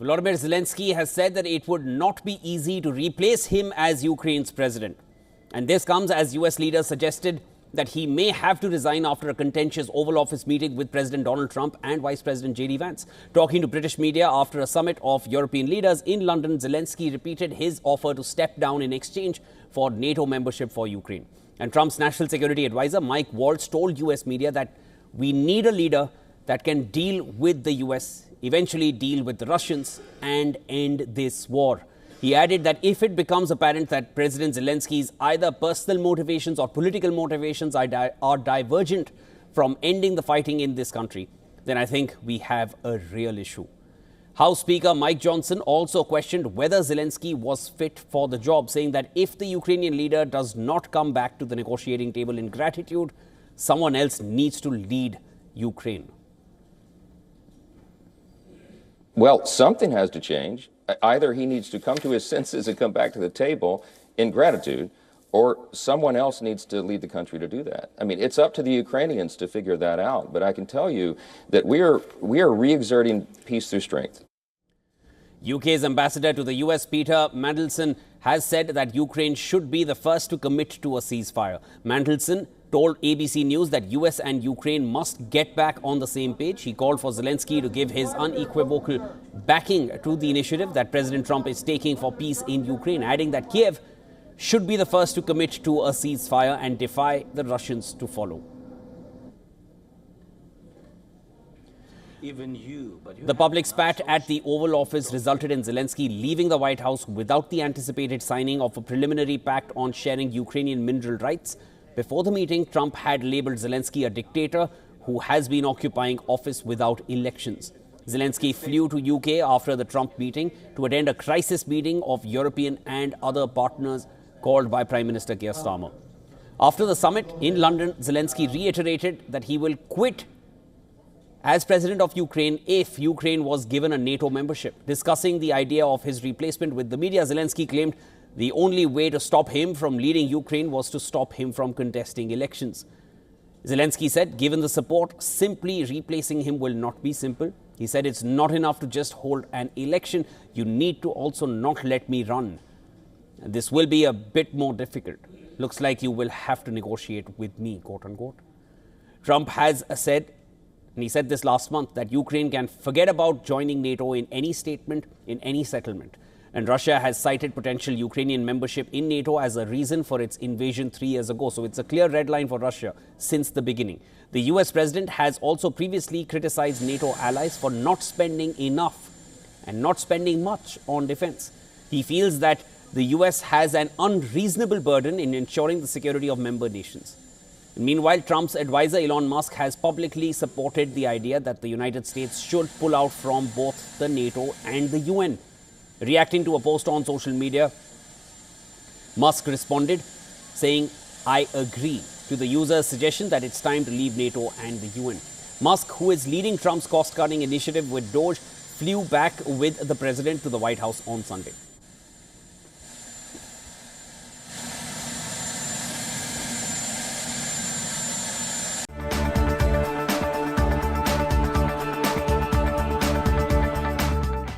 Volodymyr Zelensky has said that it would not be easy to replace him as Ukraine's president. And this comes as US leaders suggested that he may have to resign after a contentious Oval Office meeting with President Donald Trump and Vice President J.D. Vance. Talking to British media after a summit of European leaders in London, Zelensky repeated his offer to step down in exchange for NATO membership for Ukraine. And Trump's national security advisor, Mike Waltz, told US media that we need a leader that can deal with the US, eventually deal with the Russians and end this war. He added that if it becomes apparent that President Zelensky's either personal motivations or political motivations are divergent from ending the fighting in this country, then I think we have a real issue. House Speaker Mike Johnson also questioned whether Zelensky was fit for the job, saying that if the Ukrainian leader does not come back to the negotiating table in gratitude, someone else needs to lead Ukraine. Well, something has to change. Either he needs to come to his senses and come back to the table in gratitude, or someone else needs to lead the country to do that. I mean, it's up to the Ukrainians to figure that out. But I can tell you that we are re-exerting peace through strength. UK's ambassador to the US, Peter Mandelson, has said that Ukraine should be the first to commit to a ceasefire. Mandelson told ABC News that US and Ukraine must get back on the same page. He called for Zelensky to give his unequivocal backing to the initiative that President Trump is taking for peace in Ukraine, adding that Kiev should be the first to commit to a ceasefire and defy the Russians to follow. The public spat at the Oval Office resulted in Zelensky leaving the White House without the anticipated signing of a preliminary pact on sharing Ukrainian mineral rights. Before the meeting, Trump had labeled Zelensky a dictator who has been occupying office without elections. Zelensky flew to UK after the Trump meeting to attend a crisis meeting of European and other partners called by Prime Minister Keir Starmer. After the summit in London, Zelensky reiterated that he will quit as president of Ukraine if Ukraine was given a NATO membership. Discussing the idea of his replacement with the media, Zelensky claimed the only way to stop him from leading Ukraine was to stop him from contesting elections. Zelensky said, given the support, simply replacing him will not be simple. He said it's not enough to just hold an election. You need to also not let me run. And this will be a bit more difficult. Looks like you will have to negotiate with me, quote unquote. Trump has said, and he said this last month, that Ukraine can forget about joining NATO in any statement, in any settlement. And Russia has cited potential Ukrainian membership in NATO as a reason for its invasion 3 years ago. So it's a clear red line for Russia since the beginning. The US president has also previously criticized NATO allies for not spending enough and not spending much on defense. He feels that the US has an unreasonable burden in ensuring the security of member nations. Meanwhile, Trump's advisor Elon Musk has publicly supported the idea that the United States should pull out from both the NATO and the UN. Reacting to a post on social media, Musk responded, saying, "I agree," to the user's suggestion that it's time to leave NATO and the UN. Musk, who is leading Trump's cost-cutting initiative with Doge, flew back with the president to the White House on Sunday.